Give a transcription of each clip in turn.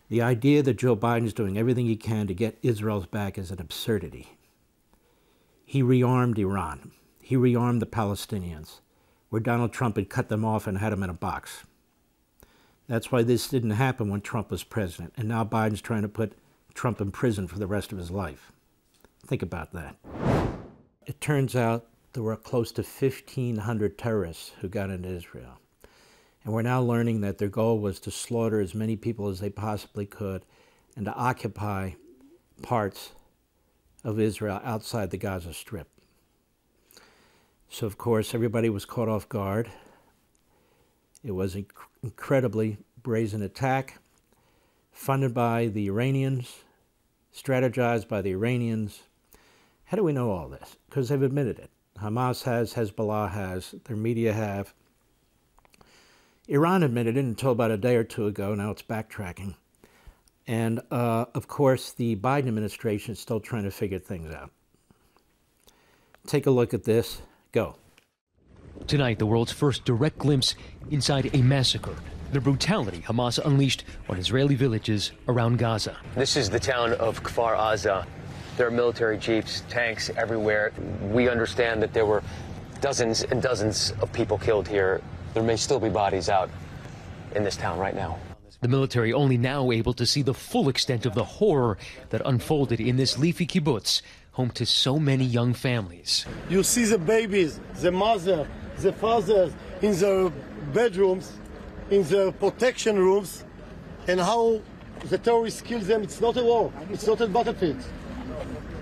The idea that Joe Biden is doing everything he can to get Israel's back is an absurdity. He rearmed Iran. He rearmed the Palestinians, where Donald Trump had cut them off and had them in a box. That's why this didn't happen when Trump was president, and now Biden's trying to put Trump in prison for the rest of his life. Think about that. It turns out there were close to 1,500 terrorists who got into Israel. And we're now learning that their goal was to slaughter as many people as they possibly could and to occupy parts of Israel outside the Gaza Strip. So, of course, everybody was caught off guard. It was an incredibly brazen attack, funded by the Iranians, strategized by the Iranians. How do we know all this? Because they've admitted it. Hamas has, Hezbollah has, their media have. Iran admitted it until about a day or two ago. Now it's backtracking. And, of course, the Biden administration is still trying to figure things out. Take a look at this. Go. Tonight, the world's first direct glimpse inside a massacre. The brutality Hamas unleashed on Israeli villages around Gaza. This is the town of Kfar Aza. There are military jeeps, tanks everywhere. We understand that there were dozens and dozens of people killed here. There may still be bodies out in this town right now. The military only now able to see the full extent of the horror that unfolded in this leafy kibbutz, home to so many young families. You see the babies, the mother, the fathers in the bedrooms, in the protection rooms, and how the terrorists kill them. It's not a war. It's not a battlefield.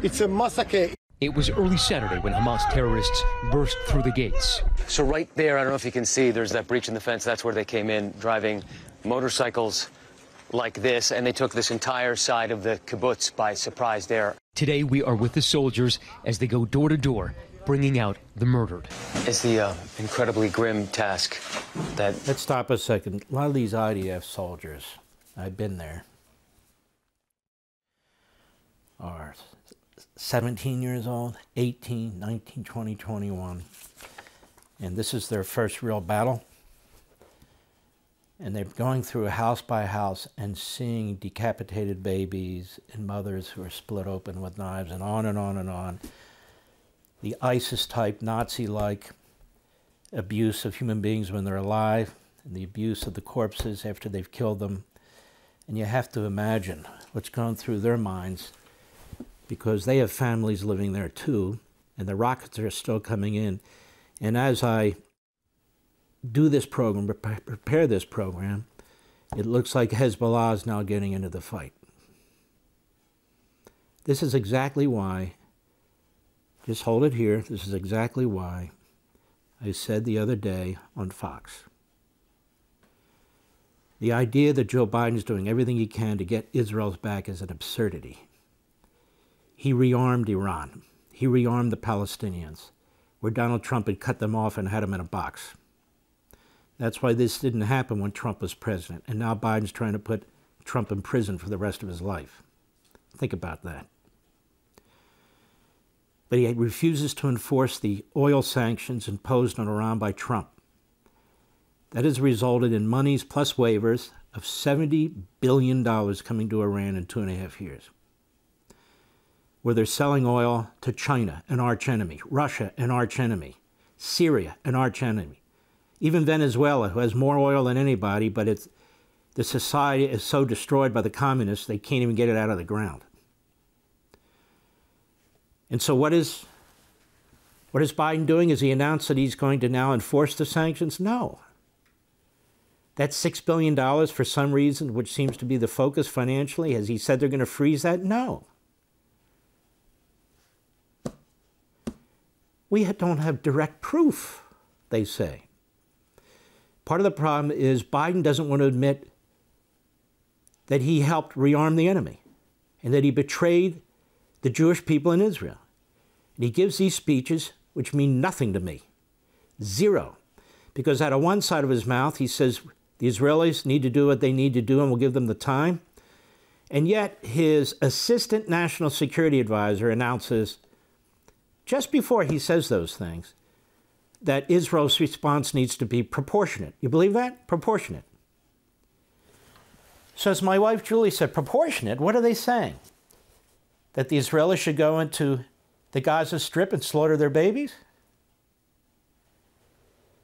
It's a massacre. It was early Saturday when Hamas terrorists burst through the gates. So right there, I don't know if you can see, there's that breach in the fence. That's where they came in, driving motorcycles like this, and they took this entire side of the kibbutz by surprise there. Today, we are with the soldiers as they go door to door, bringing out the murdered. It's the incredibly grim task that... Let's stop a second. A lot of these IDF soldiers, I've been there, are 17 years old, 18, 19, 20, 21. And this is their first real battle. And they're going through house by house and seeing decapitated babies and mothers who are split open with knives and on and on and on. The ISIS-type, Nazi-like abuse of human beings when they're alive, and the abuse of the corpses after they've killed them. And you have to imagine what's going through their minds, because they have families living there too, and the rockets are still coming in. And as I do this program, prepare this program, it looks like Hezbollah is now getting into the fight. This is exactly why, just hold it here, this is exactly why I said the other day on Fox, the idea that Joe Biden is doing everything he can to get Israel's back is an absurdity. He rearmed Iran. He rearmed the Palestinians, where Donald Trump had cut them off and had them in a box. That's why this didn't happen when Trump was president, and now Biden's trying to put Trump in prison for the rest of his life. Think about that. But he refuses to enforce the oil sanctions imposed on Iran by Trump. That has resulted in monies plus waivers of $70 billion coming to Iran in 2.5 years, where they're selling oil to China, an arch enemy, Russia, an arch enemy, Syria, an arch enemy, even Venezuela, who has more oil than anybody, but the society is so destroyed by the communists, they can't even get it out of the ground. And so what is Biden doing? Has he announced that he's going to now enforce the sanctions? No. That's $6 billion for some reason, which seems to be the focus financially. Has he said they're going to freeze that? No. We don't have direct proof, they say. Part of the problem is Biden doesn't want to admit that he helped rearm the enemy and that he betrayed the Jewish people in Israel. And he gives these speeches which mean nothing to me. Zero. Because out of one side of his mouth, he says the Israelis need to do what they need to do and we'll give them the time. And yet his assistant national security advisor announces, just before he says those things, that Israel's response needs to be proportionate. You believe that? Proportionate. So as my wife Julie said, proportionate, what are they saying? That the Israelis should go into the Gaza Strip and slaughter their babies?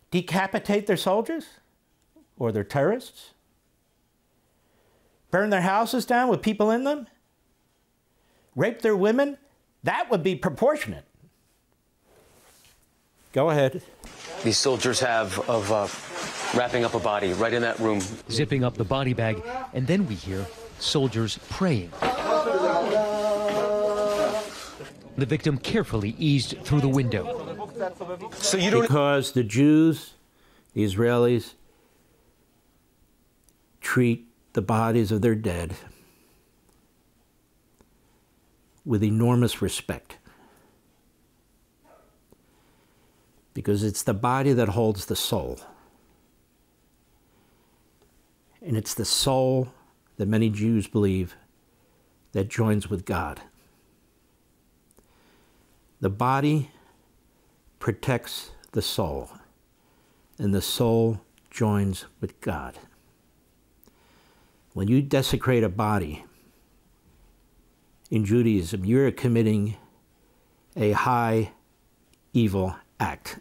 Decapitate their soldiers? Or their terrorists? Burn their houses down with people in them? Rape their women? That would be proportionate. Go ahead. These soldiers have of wrapping up a body right in that room. Zipping up the body bag, and then we hear soldiers praying. The victim carefully eased through the window. So you don't... Because the Jews, the Israelis, treat the bodies of their dead with enormous respect. Because it's the body that holds the soul. And it's the soul that many Jews believe that joins with God. The body protects the soul, and the soul joins with God. When you desecrate a body in Judaism, you're committing a high evil act.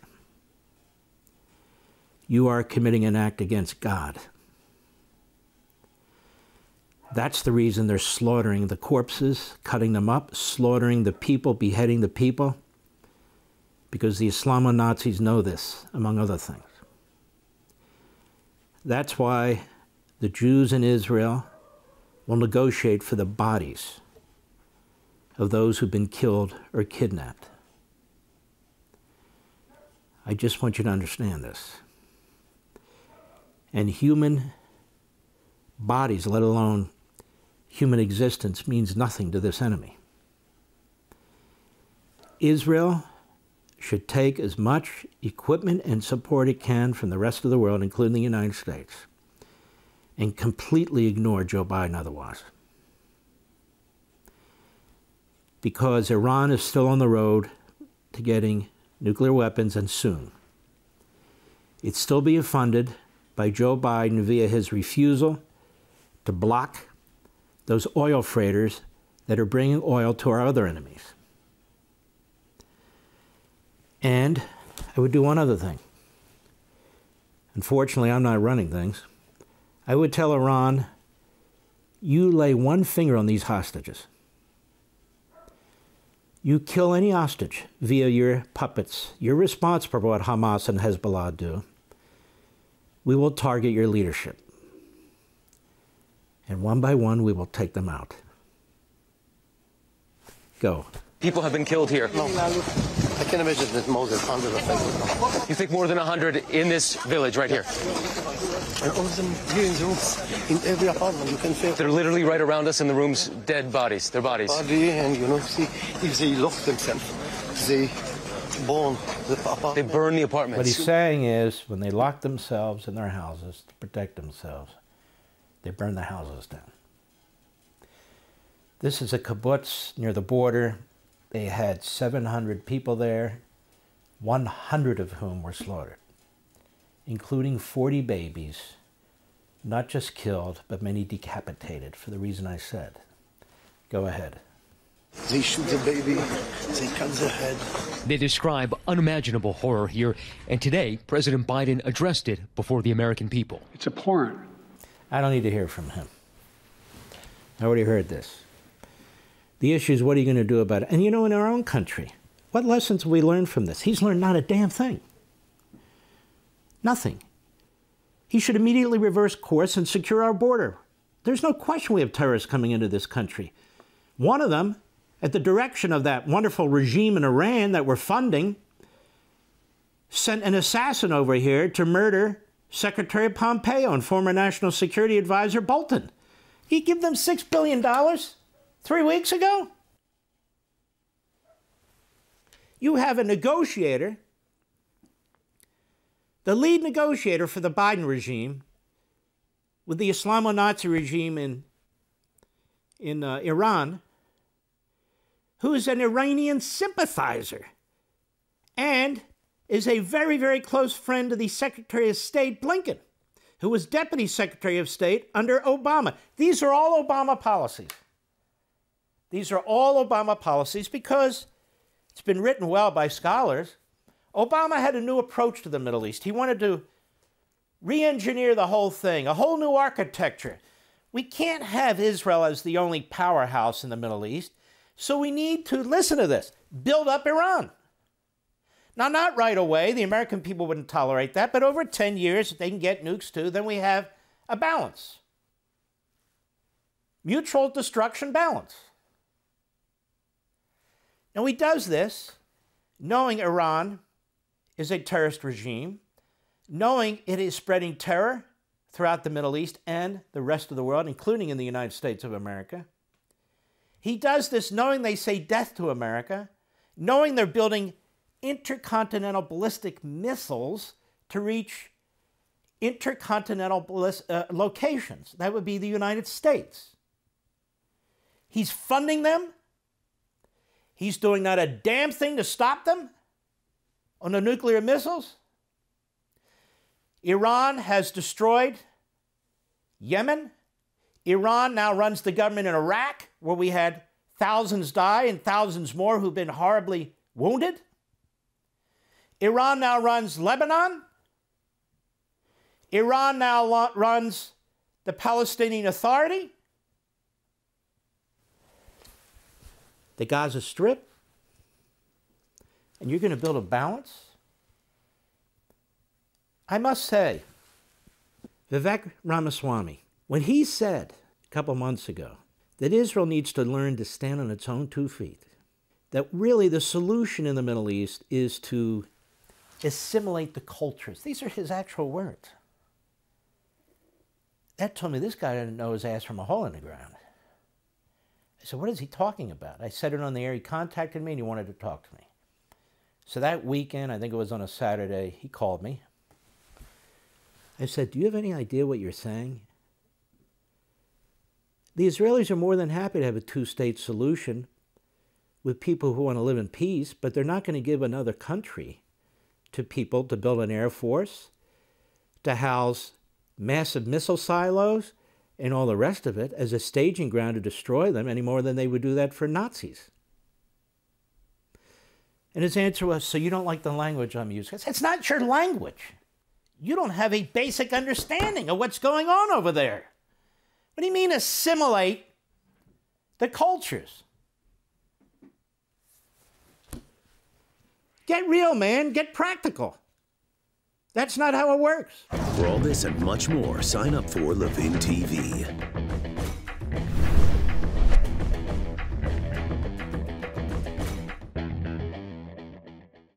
You are committing an act against God. That's the reason they're slaughtering the corpses, cutting them up, slaughtering the people, beheading the people, because the Islamo-Nazis know this, among other things. That's why the Jews in Israel will negotiate for the bodies of those who've been killed or kidnapped. I just want you to understand this. And human bodies, let alone human existence, means nothing to this enemy. Israel should take as much equipment and support it can from the rest of the world, including the United States, and completely ignore Joe Biden otherwise. Because Iran is still on the road to getting nuclear weapons, and soon. It's still being funded by Joe Biden via his refusal to block those oil freighters that are bringing oil to our other enemies. And I would do one other thing. Unfortunately, I'm not running things. I would tell Iran, you lay one finger on these hostages. You kill any hostage via your puppets. You're responsible for what Hamas and Hezbollah do. We will target your leadership. And one by one, we will take them out. Go. People have been killed here. No, I can imagine that more than 100 of them. You think more than 100 in this village right here? And all of them here in the rooms, in every apartment, you can feel. They're literally right around us in the rooms, dead bodies, their bodies. Body, and you know, see, if they lock themselves, they burn the apartment. They burn the apartments. What he's saying is, when they lock themselves in their houses to protect themselves, they burn the houses down. This is a kibbutz near the border. They had 700 people there, 100 of whom were slaughtered, including 40 babies, not just killed, but many decapitated, for the reason I said. Go ahead. They shoot the baby, they cut the head. They describe unimaginable horror here, and today, President Biden addressed it before the American people. It's abhorrent. I don't need to hear from him. I already heard this. The issue is, what are you going to do about it? And you know, in our own country, what lessons have we learned from this? He's learned not a damn thing. Nothing. He should immediately reverse course and secure our border. There's no question we have terrorists coming into this country. One of them, at the direction of that wonderful regime in Iran that we're funding, sent an assassin over here to murder Secretary Pompeo and former National Security Advisor Bolton. He gave them $6 billion 3 weeks ago? You have a negotiator, the lead negotiator for the Biden regime with the Islamo-Nazi regime in Iran, who is an Iranian sympathizer and is a very, very close friend to the Secretary of State, Blinken. who was Deputy Secretary of State under Obama. These are all Obama policies. These are all Obama policies because it's been written well by scholars. Obama had a new approach to the Middle East. He wanted to re-engineer the whole thing, a whole new architecture. We can't have Israel as the only powerhouse in the Middle East, so we need to, listen to this, build up Iran. Now, not right away. The American people wouldn't tolerate that, but over 10 years, if they can get nukes too, then we have a balance. Mutual destruction balance. Now, he does this knowing Iran is a terrorist regime, knowing it is spreading terror throughout the Middle East and the rest of the world, including in the United States of America. He does this knowing they say death to America, knowing they're building intercontinental ballistic missiles to reach intercontinental locations. That would be the United States. He's funding them. He's doing not a damn thing to stop them on the nuclear missiles. Iran has destroyed Yemen. Iran now runs the government in Iraq, where we had thousands die and thousands more who've been horribly wounded. Iran now runs Lebanon. Iran now runs the Palestinian Authority. The Gaza Strip. And you're going to build a balance? I must say, Vivek Ramaswamy, when he said a couple months ago that Israel needs to learn to stand on its own 2 feet, that really the solution in the Middle East is to assimilate the cultures. These are his actual words. That told me this guy didn't know his ass from a hole in the ground. I said, what is he talking about? I said it on the air. He contacted me and he wanted to talk to me. So that weekend, I think it was on a Saturday, he called me. I said, do you have any idea what you're saying? The Israelis are more than happy to have a 2-state solution with people who want to live in peace, but they're not going to give another country to people to build an air force, to house massive missile silos, and all the rest of it as a staging ground to destroy them any more than they would do that for Nazis. And his answer was, so you don't like the language I'm using? I said, it's not your language. You don't have a basic understanding of what's going on over there. What do you mean assimilate the cultures? Get real, man. Get practical. That's not how it works. For all this and much more, sign up for LevinTV.